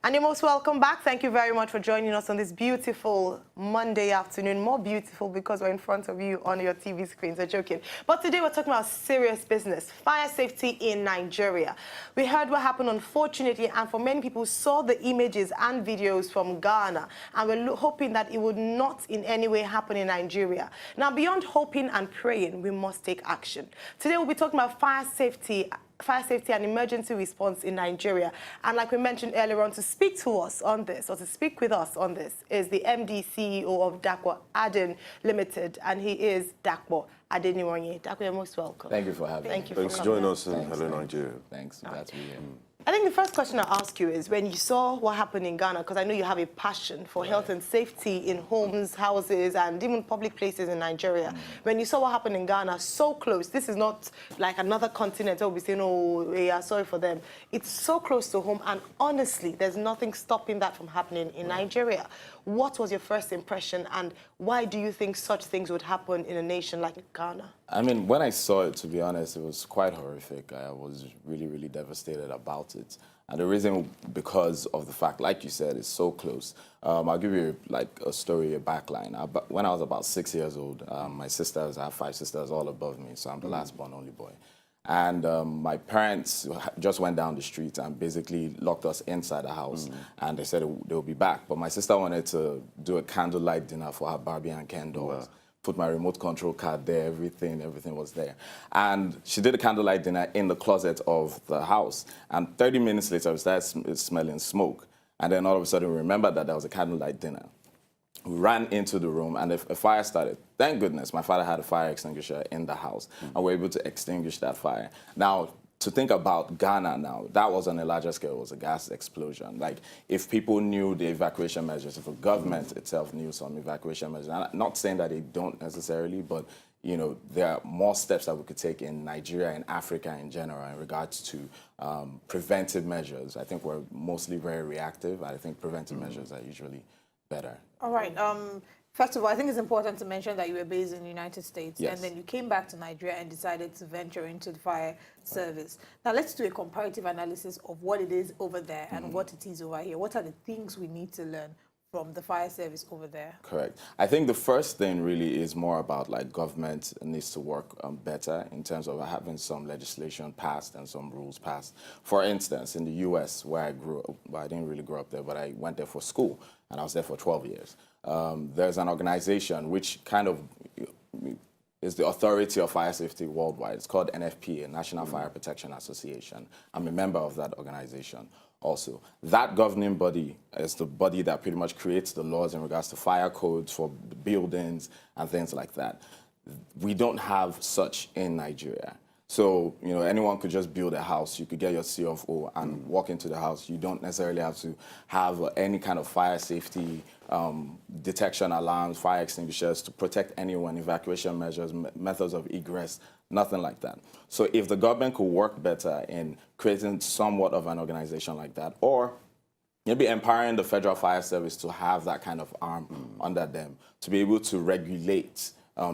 And you're most welcome back. Thank you very much for joining us on this beautiful Monday afternoon. More beautiful because we're in front of you on your TV screens. I'm joking. But today we're talking about serious business, fire safety in Nigeria. We heard what happened, unfortunately, and for many people saw the images and videos from Ghana. And we're hoping that it would not in any way happen in Nigeria. Now, beyond hoping and praying, we must take action. Today we'll be talking about fire safety and emergency response in Nigeria. And like we mentioned earlier on, to speak to us on this, or to speak with us on this, is the MD CEO of DAPO Aden Limited, and he is DAPO Adeniranyi. DAPO, you're most welcome. Thank you for having me. Thank you Thanks for joining us in Hello Nigeria. Thanks, glad to be here. I think the first question I'll ask you is, when you saw what happened in Ghana, because I know you have a passion for health and safety in homes, houses, and even public places in Nigeria. When you saw what happened in Ghana, so close, this is not like another continent where we say, no, we are sorry for them. It's so close to home, and honestly, there's nothing stopping that from happening in Nigeria. What was your first impression, and why do you think such things would happen in a nation like Ghana? I mean, when I saw it, to be honest, it was quite horrific. I was really, really devastated about it. And the reason, because of the fact, like you said, it's so close. I'll give you like a story, a backline. When I was about 6 years old, my sisters, I have 5 sisters all above me, so I'm the last born only boy. And my parents just went down the street and basically locked us inside the house. And they said they'll be back. But my sister wanted to do a candlelight dinner for her Barbie and Ken dolls. Wow. Put my remote control card there, everything was there. And she did a candlelight dinner in the closet of the house. And 30 minutes later, we started smelling smoke. And then all of a sudden, we remembered that there was a candlelight dinner. We ran into the room and a fire started. Thank goodness my father had a fire extinguisher in the house and we were able to extinguish that fire. Now, to think about Ghana now, that was on a larger scale, it was a gas explosion. Like, if people knew the evacuation measures, if the government itself knew some evacuation measures, I'm not saying that they don't necessarily, but you know, there are more steps that we could take in Nigeria and Africa in general in regards to preventive measures. I think we're mostly very reactive. I think preventive measures are usually better. All right. First of all, I think it's important to mention that you were based in the United States, yes, and then you came back to Nigeria and decided to venture into the fire service. Now, let's do a comparative analysis of what it is over there and what it is over here. What are the things we need to learn from the fire service over there? Correct. I think the first thing really is more about like government needs to work better in terms of having some legislation passed and some rules passed. For instance, in the US where I grew up, well, I didn't really grow up there, but I went there for school and I was there for 12 years. There's an organization which kind of is the authority of fire safety worldwide. It's called NFPA, National Fire Protection Association. I'm a member of that organization also. That governing body is the body that pretty much creates the laws in regards to fire codes for buildings and things like that. We don't have such in Nigeria. So, you know, anyone could just build a house. You could get your CFO and walk into the house. You don't necessarily have to have any kind of fire safety detection alarms, fire extinguishers to protect anyone, evacuation measures, methods of egress, nothing like that. So if the government could work better in creating somewhat of an organization like that, or maybe empowering the Federal Fire Service to have that kind of arm under them, to be able to regulate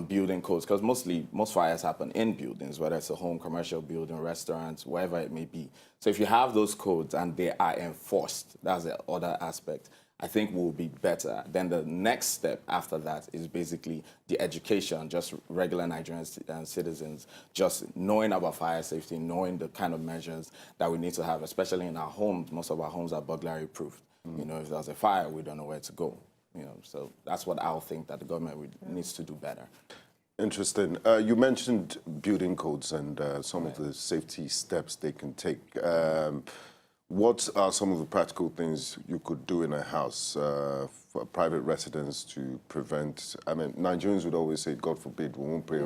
building codes, because most fires happen in buildings, whether it's a home, commercial building, restaurants, wherever it may be. So if you have those codes and they are enforced, that's the other aspect, I think will be better. Then the next step after that is basically the education, just regular Nigerian citizens, just knowing about fire safety, knowing the kind of measures that we need to have, especially in our homes. Most of our homes are burglary proof. You know, if there's a fire, we don't know where to go. You know, so that's what I'll think that the government needs to do better. Interesting. You mentioned building codes and some of the safety steps they can take. What are some of the practical things you could do in a house for private residents to prevent? I mean, Nigerians would always say, God forbid, we won't pray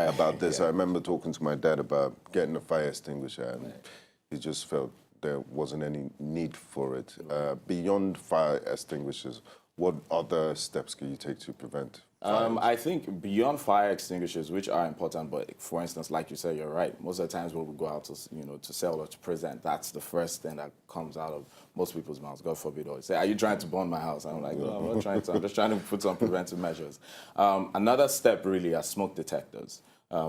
about this. I remember talking to my dad about getting a fire extinguisher, and he just felt there wasn't any need for it. Beyond fire extinguishers, what other steps can you take to prevent fires? I think beyond fire extinguishers, which are important, but for instance, like you said, you're right. Most of the times when we go out to, you know, to sell or to present, that's the first thing that comes out of most people's mouths. God forbid, or say, "Are you trying to burn my house?" I'm like, "No, I'm not trying to. I'm just trying to put some preventive measures." Another step really are smoke detectors.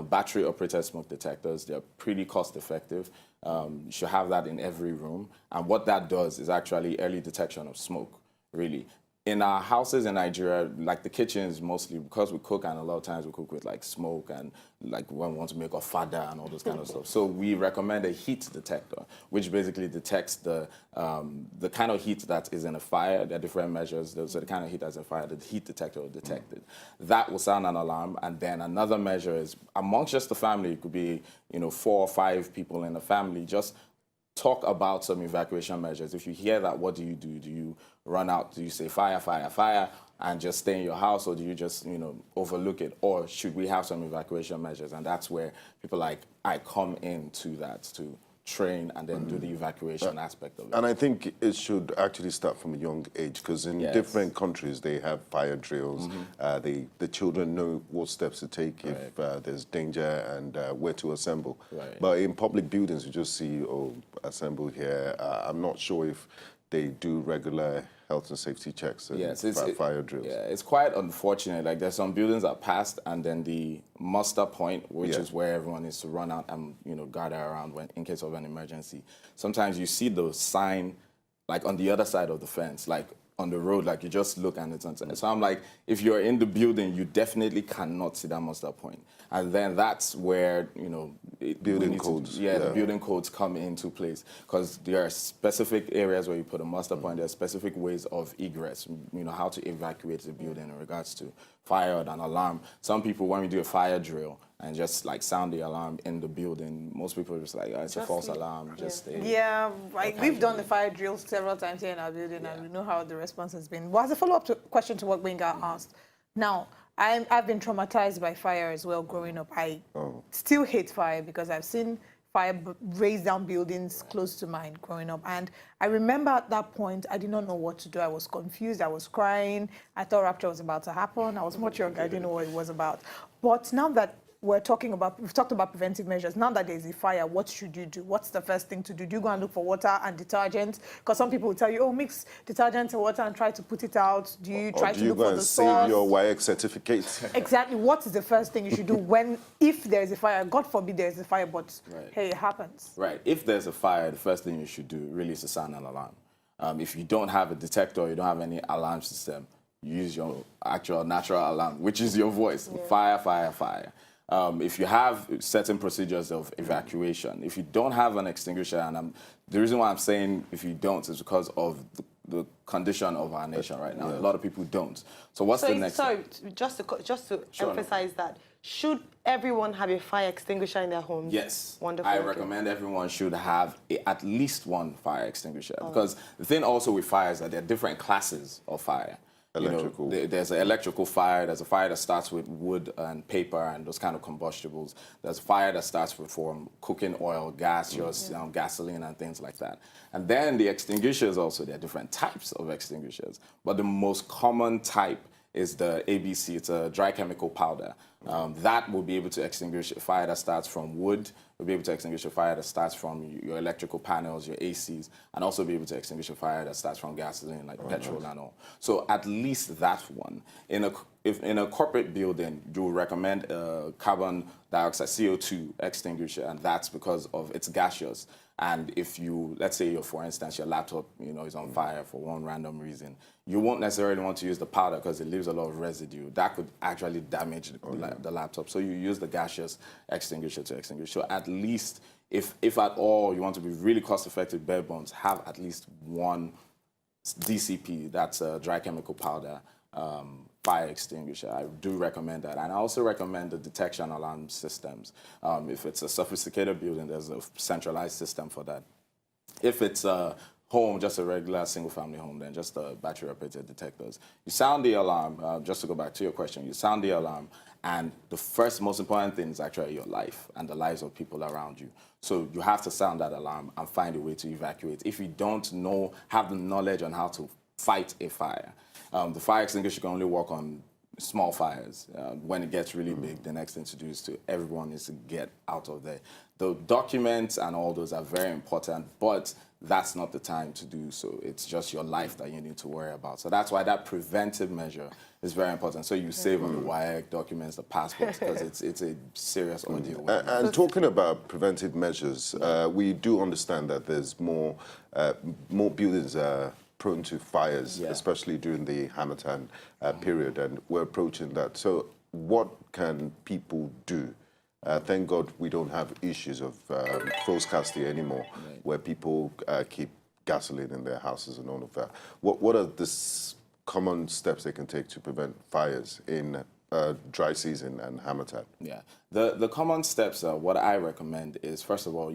battery-operated smoke detectors. They're pretty cost-effective. You should have that in every room. And what that does is actually early detection of smoke, really. In our houses in Nigeria, like the kitchens mostly, because we cook, and a lot of times we cook with like smoke and like when we want to make a fada and all those kind of stuff. So we recommend a heat detector, which basically detects the kind of heat that is in a fire. There are different measures. So the kind of heat that's in a fire, the heat detector will detect it. That will sound an alarm. And then another measure is amongst just the family, it could be 4 or 5 people in the family, just talk about some evacuation measures. If you hear that, what do? Do you run out? Do you say fire, fire, fire, and just stay in your house, or do you just overlook it? Or should we have some evacuation measures? And that's where people like I come into that to train and then do the evacuation aspect of it. And I think it should actually start from a young age, because in different countries they have fire drills. The children know what steps to take if there's danger and where to assemble. But in public buildings, you just see, assemble here. I'm not sure if they do regular health and safety checks and fire drills. Yeah, it's quite unfortunate. Like there's some buildings that passed, and then the muster point, which is where everyone needs to run out and gather around in case of an emergency. Sometimes you see the sign like on the other side of the fence, like on the road, like you just look and it's on. So I'm like, if you're in the building, you definitely cannot see that muster point. And then that's where, building codes. The building codes come into place, because there are specific areas where you put a muster point. There are specific ways of egress, how to evacuate the building in regards to fire and alarm. Some people, when we do a fire drill and just like sound the alarm in the building, most people are just like, it's a false alarm, just stay. Yeah, we've done the fire drills several times here in our building, and we know how the response has been. Well, as a follow-up question to what Gbenga asked, now, I've been traumatized by fire as well growing up. I still hate fire because I've seen fire raise down buildings close to mine growing up. And I remember at that point, I did not know what to do. I was confused. I was crying. I thought rapture was about to happen. I was much younger. I didn't know what it was about. But now that we've talked about preventive measures. Now that there's a fire, what should you do? What's the first thing to do? Do you go and look for water and detergent? Because some people will tell you, mix detergent and water and try to put it out. Do you try to look for the source? Do you go and save your WAEC certificate? Exactly. What is the first thing you should do if there is a fire? God forbid there is a fire, but hey, it happens. Right. If there's a fire, the first thing you should do really is to sound an alarm. If you don't have a detector, you don't have any alarm system, use your actual natural alarm, which is your voice. Fire, fire, fire. If you have certain procedures of evacuation, if you don't have an extinguisher, and the reason why I'm saying if you don't is because of the condition of our nation right now. A lot of people don't. So what's the next? So just to emphasize that, should everyone have a fire extinguisher in their homes? Yes. Wonderful. I recommend everyone should have at least one fire extinguisher, because the thing also with fire is that there are different classes of fire. Electrical. There's an electrical fire. There's a fire that starts with wood and paper and those kind of combustibles. There's a fire that starts with cooking oil, gaseous, gasoline and things like that. And then the extinguishers also, there are different types of extinguishers. But the most common type is the ABC. It's a dry chemical powder. That will be able to extinguish a fire that starts from wood. Will be able to extinguish a fire that starts from your electrical panels, your ACs, and also be able to extinguish a fire that starts from gasoline, like petrol and all. So at least that one. If in a corporate building, you recommend a carbon dioxide, CO2 extinguisher, and that's because of its gaseous. And if let's say, for instance, your laptop, is on fire for one random reason, you won't necessarily want to use the powder because it leaves a lot of residue. That could actually damage the laptop. So you use the gaseous extinguisher to extinguish. So at least, if at all you want to be really cost-effective, bare bones, have at least one DCP, that's a dry chemical powder, fire extinguisher. I do recommend that. And I also recommend the detection alarm systems. If it's a sophisticated building, there's a centralized system for that. If it's a home, just a regular single-family home, then just the battery-operated detectors. You sound the alarm, just to go back to your question, you sound the alarm, and the first most important thing is actually your life and the lives of people around you. So you have to sound that alarm and find a way to evacuate. If you don't have the knowledge on how to fight a fire, the fire extinguisher can only work on small fires. When it gets really big, the next thing to do is everyone needs to get out of there. The documents and all those are very important, but that's not the time to do so. It's just your life that you need to worry about. So that's why that preventive measure is very important. So you save on the wire documents, the passports, because it's a serious ordeal. And talking about preventive measures, we do understand that there's more buildings prone to fires, especially during the Harmattan period, and we're approaching that. So what can people do? Thank God we don't have issues of fuel scarcity anymore, where people keep gasoline in their houses and all of that. What are the common steps they can take to prevent fires in dry season and Harmattan? Yeah, the common steps, what I recommend is, first of all,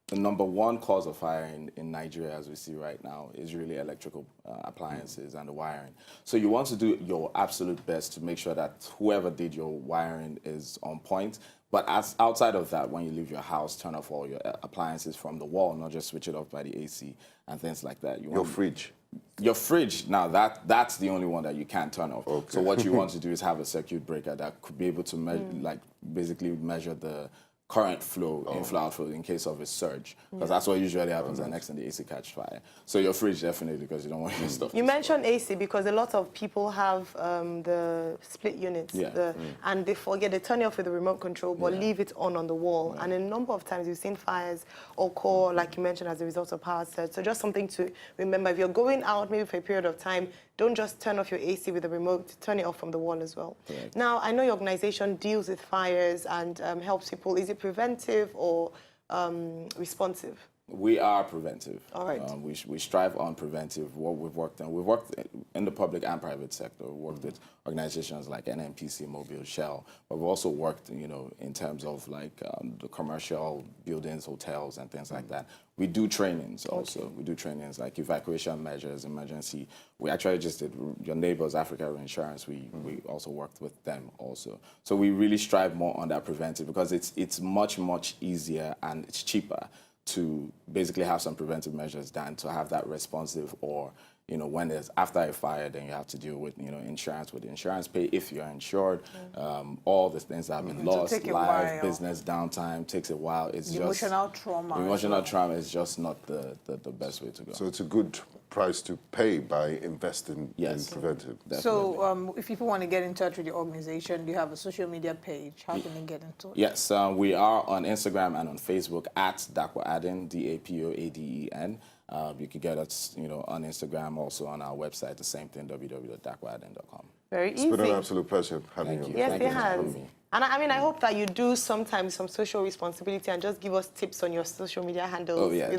the number one cause of fire in Nigeria, as we see right now, is really electrical appliances and the wiring. So you want to do your absolute best to make sure that whoever did your wiring is on point. But outside of that, when you leave your house, turn off all your appliances from the wall, not just switch it off by the AC and things like that. Your fridge? Your fridge, now that's the only one that you can't turn off. Okay. So what you want to do is have a circuit breaker that could be able to basically measure the current flow, inflow, outflow in case of a surge, because that's what usually happens the next time the AC catch fire. So your fridge, definitely, because you don't want your stuff. You mentioned AC because a lot of people have the split units, and they forget, they turn it off with the remote control, but leave it on the wall. And a number of times you've seen fires occur, like you mentioned, as a result of power surge. So just something to remember, if you're going out maybe for a period of time, don't just turn off your AC with the remote, turn it off from the wall as well. Correct. Now, I know your organization deals with fires and helps people. Is it preventive or responsive? We are preventive. All right. We strive on preventive. What we've worked in the public and private sector. We've worked with organizations like NNPC, Mobile, Shell, but we've also worked, in terms of like the commercial buildings, hotels, and things like that. We do trainings also. Okay. We do trainings like evacuation measures, emergency. We actually just did your neighbors, Africa Insurance. We also worked with them also. So we really strive more on that preventive because it's much easier and it's cheaper to basically have some preventive measures than to have that responsive or, when there's after a fire, then you have to deal with, insurance, with the insurance pay if you're insured, all the things that have been lost, life, business downtime, takes a while. It's emotional trauma. Emotional trauma is just not the best way to go. So it's a good price to pay by investing in preventive. Definitely. So if people want to get in touch with your organization, do you have a social media page? How can they get in touch? Yes, we are on Instagram and on Facebook at DAPO ADEN, DAPOADEN. You can get us, on Instagram, also on our website, the same thing, www.dapoaden.com. Very easy. It's been an absolute pleasure having you. Yes, it has. And I hope that you do sometimes some social responsibility and just give us tips on your social media handles. Oh yeah,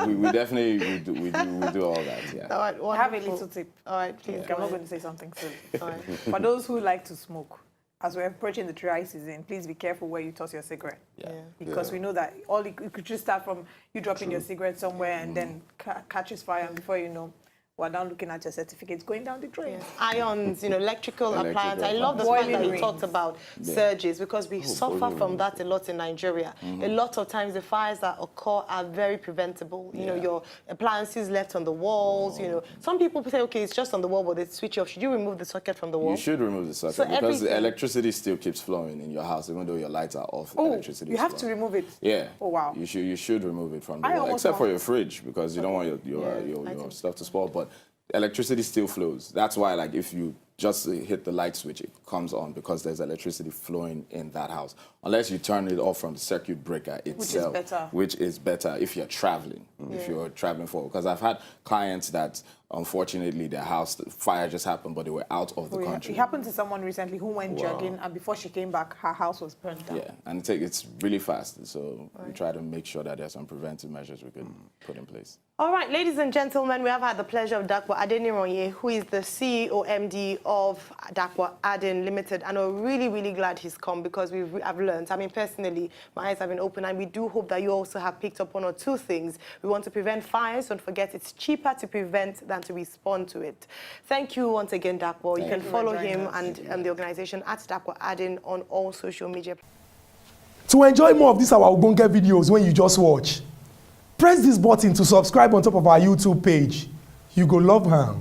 we definitely we do all that. Yeah. All right, I have a little tip. All right, please. I'm not going to say something silly. All right. For those who like to smoke, as we're approaching the dry season, please be careful where you toss your cigarette. Yeah. Because we know that it could just start from you dropping your cigarette somewhere and then catches fire, and before you know, we're down looking at your certificates going down the drain. Yes. Ions, electrical appliances. I love the fact that you talked about surges because we suffer from that a lot in Nigeria. A lot of times the fires that occur are very preventable. Your appliances left on the walls, Some people say, okay, it's just on the wall, but they switch off. Should you remove the socket from the wall? You should remove the socket because the electricity still keeps flowing in your house, even though your lights are off. Electricity you have to remove it? Yeah. Oh, wow. You should remove it from the wall, except for your fridge because you don't want your stuff to spoil. But electricity still flows. That's why, like, if you just hit the light switch, it comes on because there's electricity flowing in that house. Unless you turn it off from the circuit breaker itself, which is better if you're traveling, if you're traveling forward. Because I've had clients that, unfortunately, their house, the fire just happened, but they were out of the country. It happened to someone recently who went jogging, and before she came back, her house was burned down. Yeah, and it's really fast. So we try to make sure that there's some preventive measures we can put in place. All right, ladies and gentlemen, we have had the pleasure of DAPO Adeniranye, who is the CEO, MD of DAPO Aden Limited. And we're really glad he's come because I've learned. I mean, personally, my eyes have been open, and we do hope that you also have picked up one or two things. We want to prevent fires. Don't forget, it's cheaper to prevent than to respond to it. Thank you once again, DAPO. You can follow him and the organization at DAPO Aden on all social media. To enjoy more of these our Ogbonge videos when you just watch, press this button to subscribe on top of our YouTube page. You go love her.